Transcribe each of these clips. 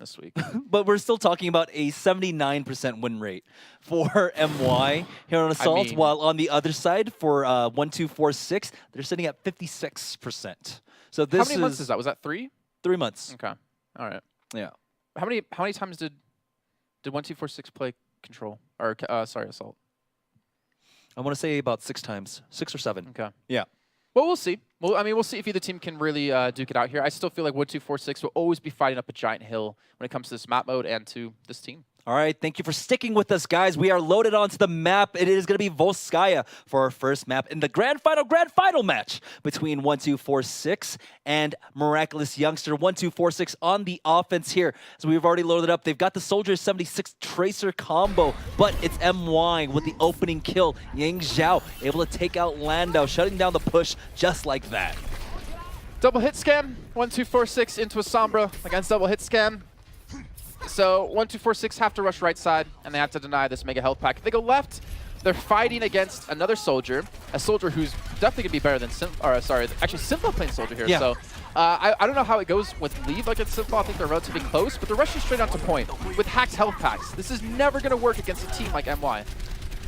this week. But we're still talking about a 79% win rate for MY here on Assault, mean, while on the other side for 1246, they're sitting at 56%. So this How many months is that? Was that 3? 3 months. Okay. All right. Yeah. How many times did 1246 play Control or sorry, Assault? I want to say about 6 times, 6 or 7. Okay. Yeah. Well, we'll see. Well, I mean, we'll see if either team can really duke it out here. I still feel like 1246 will always be fighting up a giant hill when it comes to this map mode and to this team. All right, thank you for sticking with us, guys. We are loaded onto the map. It is going to be Volskaya for our first map in the grand final match between 1246 and Miraculous Youngster. 1246 on the offense here. So we've already loaded up. They've got the Soldier 76 Tracer combo, but it's MY with the opening kill. Yang Zhao able to take out Landau, shutting down the push just like that. Double hit scam. 1246 into a Sombra against double hit scam. So 1246 have to rush right side, and they have to deny this mega health pack. If they go left, they're fighting against another soldier, a soldier who's definitely gonna be better than actually Simple playing soldier here. Yeah. So I don't know how it goes with Leave against Simple. I think they're relatively close, but they're rushing straight onto point with hacked health packs. This is never gonna work against a team like MY.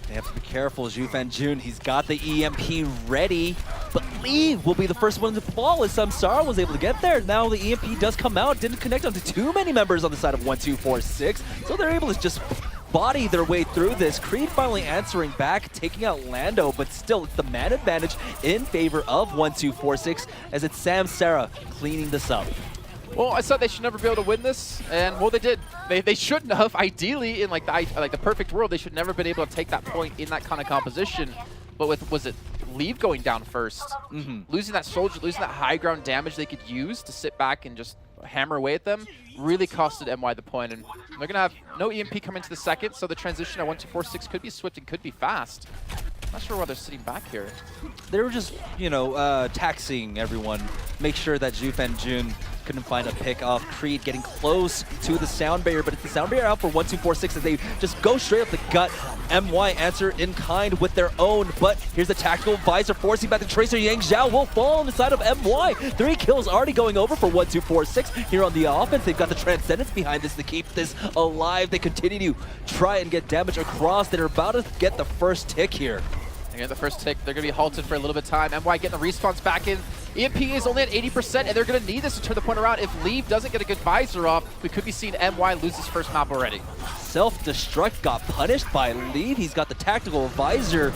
They have to be careful. Zhufan Jun, he's got the EMP ready, but Leave will be the first one to fall as Samsara was able to get there. Now the EMP does come out, didn't connect onto too many members on the side of 1246, so they're able to just body their way through this. Creed finally answering back, taking out Lando, but still it's the man advantage in favor of 1246 as it's Samsara cleaning this up. Well, I said they should never be able to win this, and well, they did. They shouldn't have. Ideally, in like the perfect world, they should never been able to take that point in that kind of composition. But with was it Leave going down first, losing that soldier, losing that high ground damage they could use to sit back and just hammer away at them, really costed MY the point. And they're gonna have no EMP come into the second, so the transition at 1246 could be swift and could be fast. Not sure why they're sitting back here. They were just, you know, taxing everyone. Make sure that Zhufan Jun couldn't find a pick off. Creed getting close to the sound barrier, but it's the sound barrier out for 1246 as they just go straight up the gut. MY answer in kind with their own, but here's the tactical visor forcing back the Tracer. Yang Zhao will fall on the side of MY. 3 kills already going over for 1246 here on the offense. They've got the Transcendence behind this to keep this alive. They continue to try and get damage across. They're about to get the first tick here. They get the first tick. They're going to be halted for a little bit of time. MY getting the respawns back in. EMP is only at 80%, and they're going to need this to turn the point around. If Leave doesn't get a good visor off, we could be seeing MY lose his first map already. Self-destruct got punished by Leave. He's got the tactical visor,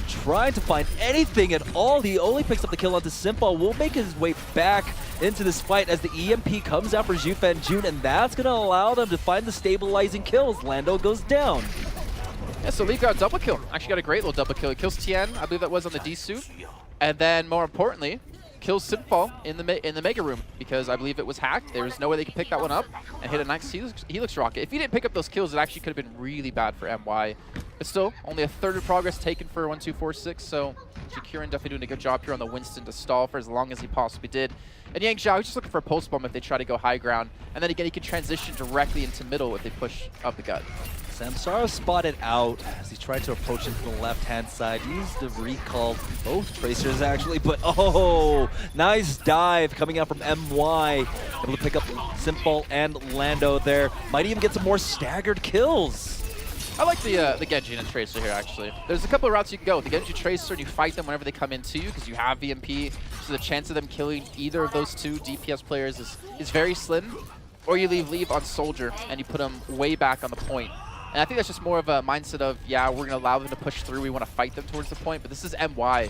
trying to find anything at all. He only picks up the kill onto Simple. Will make his way back into this fight as the EMP comes out for Zhufan Jun, and that's going to allow them to find the stabilizing kills. Lando goes down. Yeah, so Leave got a double kill. Actually got a great little double kill. He kills Tien, I believe that was on the D suit. And then, more importantly, kills Simfall in the Mega Room because I believe it was hacked. There was no way they could pick that one up and hit a nice Helix rocket. If he didn't pick up those kills, it actually could have been really bad for MY. But still, only a third of progress taken for 1246, so Jakiran definitely doing a good job here on the Winston to stall for as long as he possibly did. And Yang Zhao, he's just looking for a pulse bomb if they try to go high ground. And then again, he can transition directly into middle if they push up the gut. Samsara spotted out as he tried to approach it from the left-hand side. Used the recall, both Tracers actually, but oh, nice dive coming out from MY. Able to pick up Simple and Lando there. Might even get some more staggered kills. I like the Genji and Tracer here, actually. There's a couple of routes you can go. The Genji Tracer, and you fight them whenever they come into you because you have VMP, so the chance of them killing either of those two DPS players is very slim. Or you leave on Soldier, and you put them way back on the point. And I think that's just more of a mindset of, yeah, we're going to allow them to push through. We want to fight them towards the point. But this is MY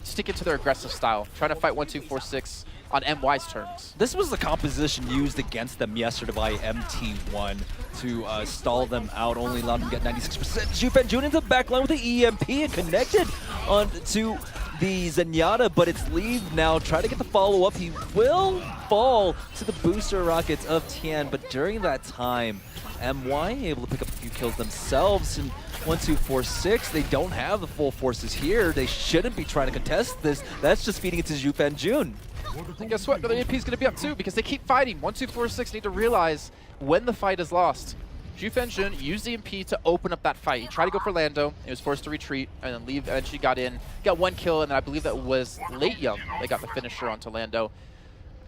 sticking to their aggressive style, trying to fight 1246 on MY's terms. This was the composition used against them yesterday by MT1 to stall them out, only allowed them to get 96%. Zhufan Jun into the backline with the EMP and connected onto the Zenyatta, but it's Leave now. Try to get the follow-up. He will fall to the booster rockets of Tien, but during that time, MY able to pick up a few kills themselves. And 1246, they don't have the full forces here. They shouldn't be trying to contest this. That's just feeding it to Zhufan Jun. And guess what? Another EMP is going to be up too because they keep fighting. 1246 need to realize when the fight is lost. Zhufan Jun used the EMP to open up that fight. He tried to go for Lando. He was forced to retreat and then Leave eventually got in. Got 1 kill, and I believe that was Late Young. They got the finisher onto Lando.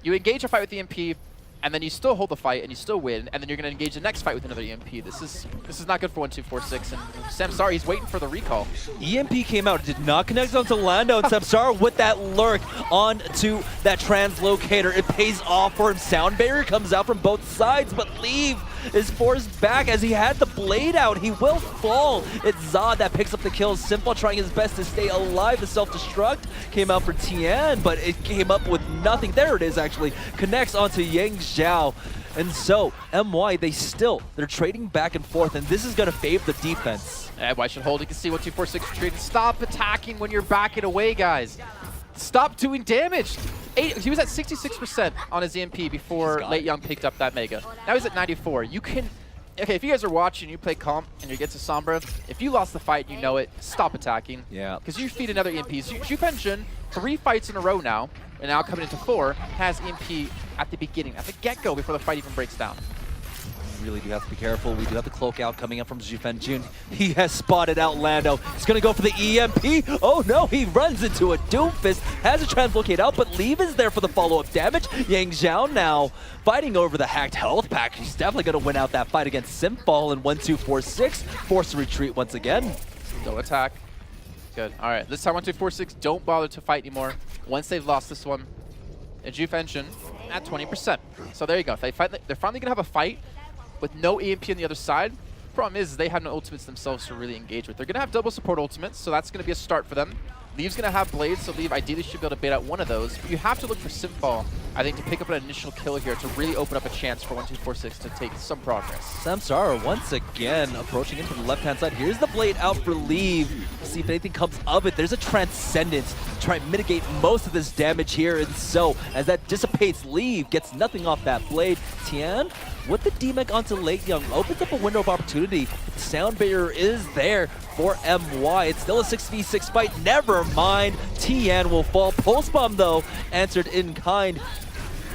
You engage a fight with the EMP, and then you still hold the fight and you still win, and then you're going to engage the next fight with another EMP. This is not good for 1246, and Samsara, he's waiting for the recall. EMP came out, did not connect onto Lando, and Samsara with that lurk onto that translocator. It pays off for him. Sound barrier comes out from both sides, but Leave is forced back as he had the blade out. He will fall. It's Zod that picks up the kill. Simple trying his best to stay alive. The self-destruct came out for Tian, but it came up with nothing. There it is, actually. Connects onto Yang Zhao. And so, MY, they're trading back and forth, and this is going to favor the defense. Why should hold? You can see 1246 retreating. Stop attacking when you're backing away, guys. Stop doing damage. He was at 66% on his EMP before Late Young picked up that Mega. Now he's at 94. You can... Okay, if you guys are watching, you play comp, and you get to Sombra, if you lost the fight, you know it, stop attacking. Yeah. Because you feed another EMP. Zhu Jun, 3 fights in a row now, and now coming into 4, has EMP at the beginning, at the get-go, before the fight even breaks down. We really do have to be careful. We do have the cloak out coming up from Jun. He has spotted out Lando. He's going to go for the EMP. Oh no, he runs into a Doomfist. Has a translocate out, but Leave is there for the follow-up damage. Yang Zhao now fighting over the hacked health pack. He's definitely going to win out that fight against Simfall in 1246. Forced to retreat once again. No attack. Good. All right, this time 1246 don't bother to fight anymore. Once they've lost this one, and Jun at 20%. So there you go. They're finally going to have a fight with no EMP on the other side. Problem is they have no ultimates themselves to really engage with. They're going to have double support ultimates, so that's going to be a start for them. Leave's going to have blades, so Leave ideally should be able to bait out one of those. But you have to look for Simfall, I think, to pick up an initial kill here to really open up a chance for 1246 to take some progress. Samsara once again approaching in from the left-hand side. Here's the blade out for Leave. See if anything comes of it. There's a Transcendence to try and mitigate most of this damage here. And so, as that dissipates, Leave gets nothing off that blade. Tian, with the D-Mech onto Late Young, opens up a window of opportunity. The sound barrier is there for MY. It's still a 6v6 fight. Never mind. Tian will fall. Pulse Bomb, though, answered in kind.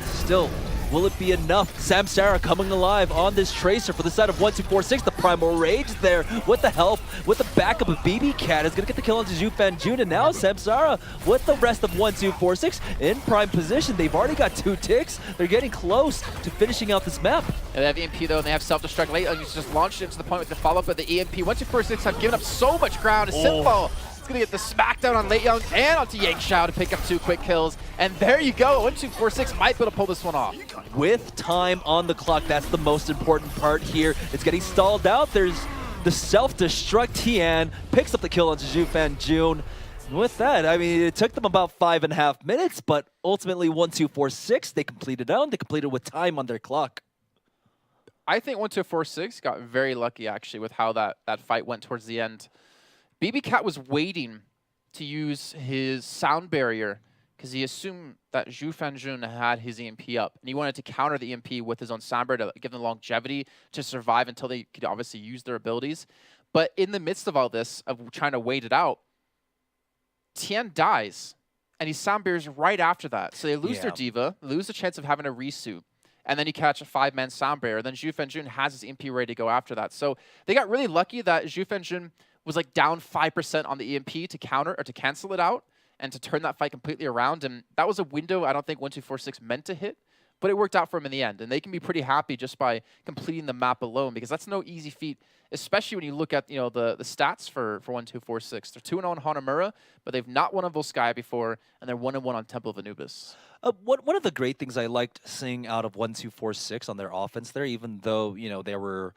Still, will it be enough? Samsara coming alive on this Tracer for the side of 1246. The Primal Rage there with the help, with the backup of BB Cat is going to get the kill onto Jun. And now Samsara with the rest of 1246 in prime position. They've already got 2 ticks. They're getting close to finishing out this map. And they have EMP though, and they have self-destruct. Late Young just launched into the point with the follow-up of the EMP. 1246 have given up so much ground. Simfall is going to get the smackdown on Late Young and onto Yang Zhao to pick up 2 quick kills. And there you go. 1246 might be able to pull this one off. With time on the clock, that's the most important part here. It's getting stalled out. There's the self-destruct. Tian picks up the kill onto Jun. And with that, I mean, it took them about 5.5 minutes, but ultimately 1246, they completed out. They completed with time on their clock. I think 1246 got very lucky, actually, with how that fight went towards the end. BB Cat was waiting to use his sound barrier because he assumed that Jun had his EMP up, and he wanted to counter the EMP with his own sound barrier to give them longevity to survive until they could obviously use their abilities. But in the midst of all this, of trying to wait it out, Tian dies, and he sound barriers right after that. So they lose their Diva, lose the chance of having a resuit, and then you catch a 5-man sound barrier. Then Jun has his EMP ready to go after that. So they got really lucky that Jun was like down 5% on the EMP to counter or to cancel it out and to turn that fight completely around. And that was a window I don't think 1246 meant to hit, but it worked out for him in the end. And they can be pretty happy just by completing the map alone, because that's no easy feat, especially when you look at the stats for 1246. They're 2-0 on Hanamura, but they've not won on Volskaya before, and they're 1-1 on Temple of Anubis. One of the great things I liked seeing out of 1246 on their offense there, even though they were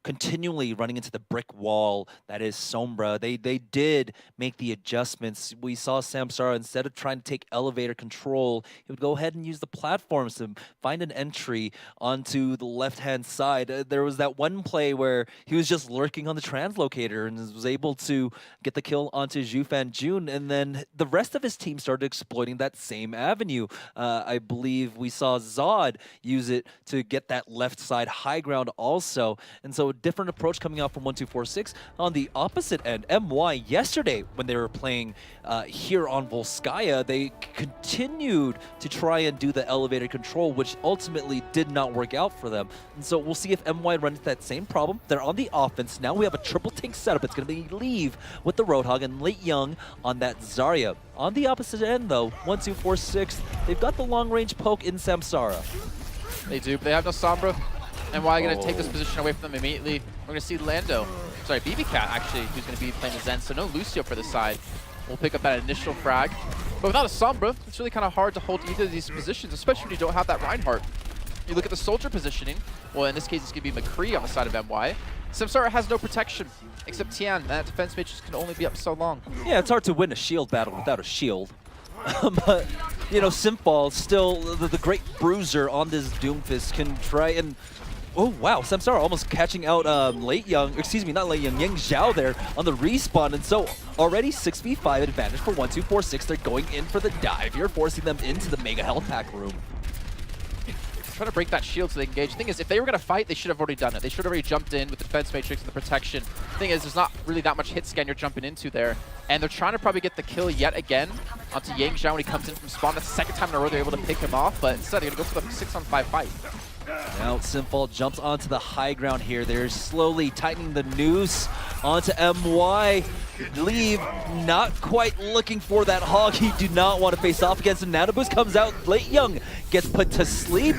continually running into the brick wall that is Sombra, they did make the adjustments. We saw Samsara, instead of trying to take elevator control, he would go ahead and use the platforms to find an entry onto the left-hand side. There was that one play where he was just lurking on the translocator and was able to get the kill onto Jun, and then the rest of his team started exploiting that same avenue. I believe we saw Zod use it to get that left side high ground also, and so a different approach coming out from 1246. On the opposite end, MY yesterday, when they were playing here on Volskaya, they continued to try and do the elevator control, which ultimately did not work out for them. And so we'll see if MY runs into that same problem. They're on the offense. Now we have a triple tank setup. It's going to be Leave with the Roadhog and Late Young on that Zarya. On the opposite end, though, 1246, they've got the long-range poke in Samsara. They do, but they have no Sombra. And why are going to take this position away from them immediately? We're going to see Lando, sorry, BB Cat actually, who's going to be playing the Zen. So no Lucio for the side. We'll pick up that initial frag. But without a Sombra, it's really kind of hard to hold either of these positions, especially when you don't have that Reinhardt. You look at the soldier positioning. Well, in this case, it's going to be McCree on the side of MY. Samsara has no protection, except Tian. That defense matrix can only be up so long. Yeah, it's hard to win a shield battle without a shield. But, you know, Simfall, still the great bruiser on this Doomfist, can try and... Oh, wow, Samsara almost catching out Late Young, excuse me, not Late Young, Yang Zhao there on the respawn. And so already 6v5 advantage for 1246. They're going in for the dive here, forcing them into the Mega Health Pack room. Trying to break that shield so they can engage. The thing is, if they were going to fight, they should have already done it. They should have already jumped in with the defense matrix and the protection. The thing is, there's not really that much hit scan you're jumping into there. And they're trying to probably get the kill yet again onto Yang Zhao when he comes in from spawn. That's the second time in a row they're able to pick him off, but instead they're going to go for the 6-on-5 fight. Now Simfall jumps onto the high ground here. They're slowly tightening the noose onto MY. Leave, not quite looking for that hog. He do not want to face off against him. Nanoboost comes out. Late Young gets put to sleep.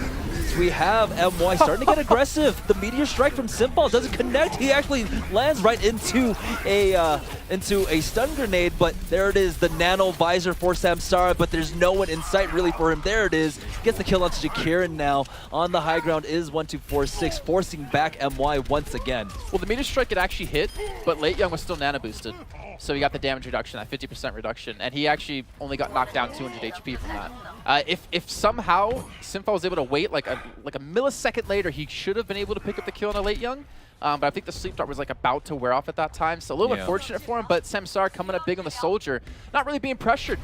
So we have MY starting to get aggressive. The meteor strike from Simfall doesn't connect. He actually lands right into a stun grenade, but there it is, the nano visor for Samsara, but there's no one in sight really for him. There it is. Gets the kill onto Jakirin now. On the high ground is 1246, forcing back MY once again. Well, the meteor strike had actually hit, but Late Young was still nano boosted. So he got the damage reduction, that 50% reduction, and he actually only got knocked down 200 HP from that. If somehow Simfall was able to wait like a millisecond later, he should have been able to pick up the kill on a Late Young. But I think the sleep dart was like about to wear off at that time, so a little unfortunate for him. But Samsara coming up big on the soldier, not really being pressured.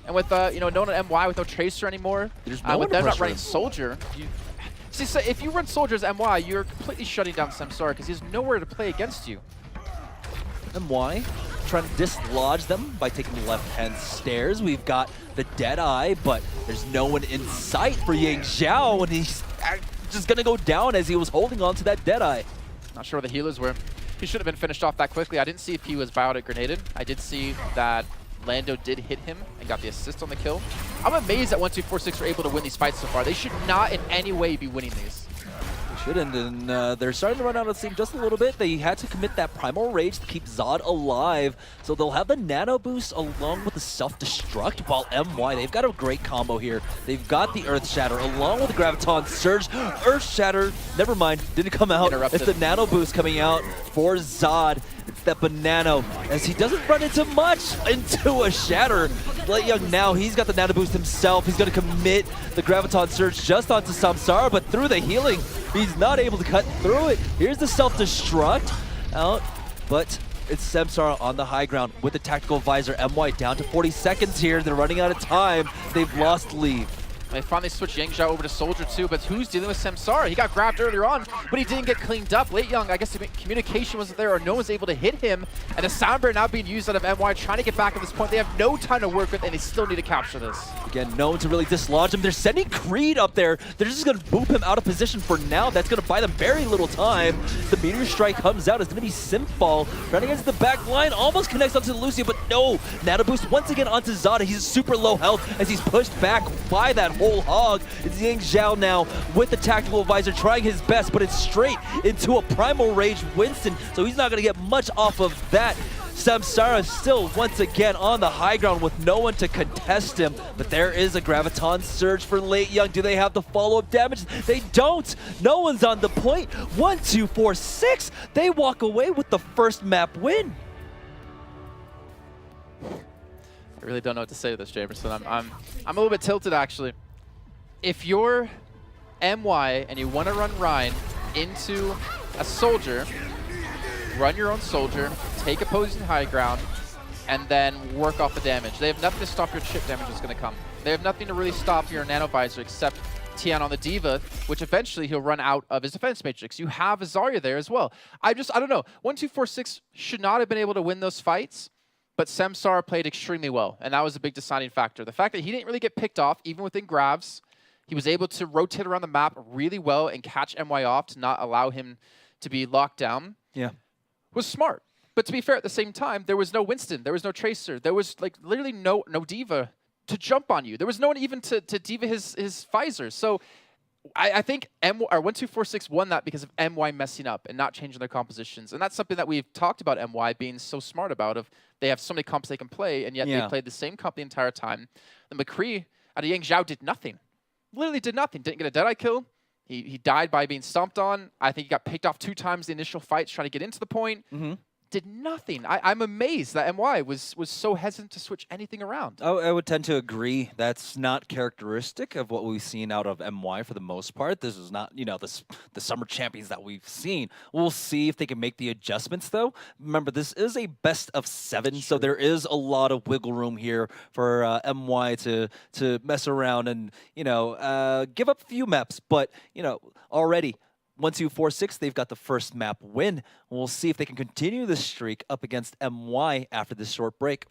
And with you know, no MY with no tracer anymore, with them not running soldier. See, so if you run soldier as MY, you're completely shutting down Samsara because he has nowhere to play against you. MY trying to dislodge them by taking the left-hand stairs. We've got the Deadeye, but there's no one in sight for Yang Zhao, and he's just gonna go down as he was holding on to that Deadeye. Not sure where the healers were. He should have been finished off that quickly. I didn't see if he was biotic grenaded. I did see that Lando did hit him and got the assist on the kill. I'm amazed that 1246 were able to win these fights so far. They should not in any way be winning these. Shouldn't, and they're starting to run out of steam just a little bit. They had to commit that Primal Rage to keep Zod alive, so they'll have the Nano Boost along with the Self-Destruct, while MY, they've got a great combo here. They've got the Earth Shatter along with the Graviton Surge. Earth Shatter, never mind, didn't come out. Interrupted. It's the Nano Boost coming out for Zod. It's that Banano, as he doesn't run into much into a Shatter. Late Young now, he's got the Nano Boost himself. He's going to commit the Graviton Surge just onto Samsara, but through the healing, he's not able to cut through it. Here's the Self-Destruct out, but it's Samsara on the high ground with the Tactical Visor. MY down to 40 seconds here. They're running out of time. They've lost lead. They finally switched Yang Zhao over to Soldier too, but who's dealing with Samsara? He got grabbed earlier on, but he didn't get cleaned up. Late Young, I guess the communication wasn't there or no one's able to hit him, and the Soundbear now being used out of MY, trying to get back at this point. They have no time to work with, and they still need to capture this. Again, no one to really dislodge him. They're sending Creed up there. They're just going to boop him out of position for now. That's going to buy them very little time. The Meteor Strike comes out. It's going to be Simfall running into the back line. Almost connects onto Lucio, but no. Nano Boost once again onto Zada. He's super low health as he's pushed back by that whole hog. It's Yang Zhao now with the Tactical Visor trying his best, but it's straight into a Primal Rage Winston, so he's not going to get much off of that. Samsara still once again on the high ground with no one to contest him, but there is a Graviton Surge for Late Young. Do they have the follow-up damage? They don't. No one's on the point. 1246. They walk away with the first map win. I really don't know what to say to this, Jamerson. I'm a little bit tilted actually. If you're MY and you want to run Rhine into a soldier, run your own soldier, take opposing high ground, and then work off the damage. They have nothing to stop your chip damage that's going to come. They have nothing to really stop your Nano Visor except Tian on the D.Va, which eventually he'll run out of his defense matrix. You have a Zarya there as well. I don't know. 1246 should not have been able to win those fights, but Samsara played extremely well, and that was a big deciding factor. The fact that he didn't really get picked off, even within grabs, he was able to rotate around the map really well and catch MY off to not allow him to be locked down. Yeah. Was smart. But to be fair, at the same time, there was no Winston, there was no Tracer, there was like literally no D.Va to jump on you. There was no one even to D.Va his visor. So I think 1246 won that because of MY messing up and not changing their compositions. And that's something that we've talked about MY being so smart about. Of they have so many comps they can play, and yet they played the same comp the entire time. The McCree out of Yang Zhao did nothing. Literally did nothing. Didn't get a Deadeye kill. He died by being stomped on. I think he got picked off 2 times the initial fights trying to get into the point. Did nothing. I'm amazed that MY was so hesitant to switch anything around. I would tend to agree. That's not characteristic of what we've seen out of MY for the most part. This is not, the summer champions that we've seen. We'll see if they can make the adjustments, though. Remember, this is a best of 7, so there is a lot of wiggle room here for MY to mess around and, give up a few maps. But, already 1-2-4-6, they've got the first map win. We'll see if they can continue this streak up against MY after this short break.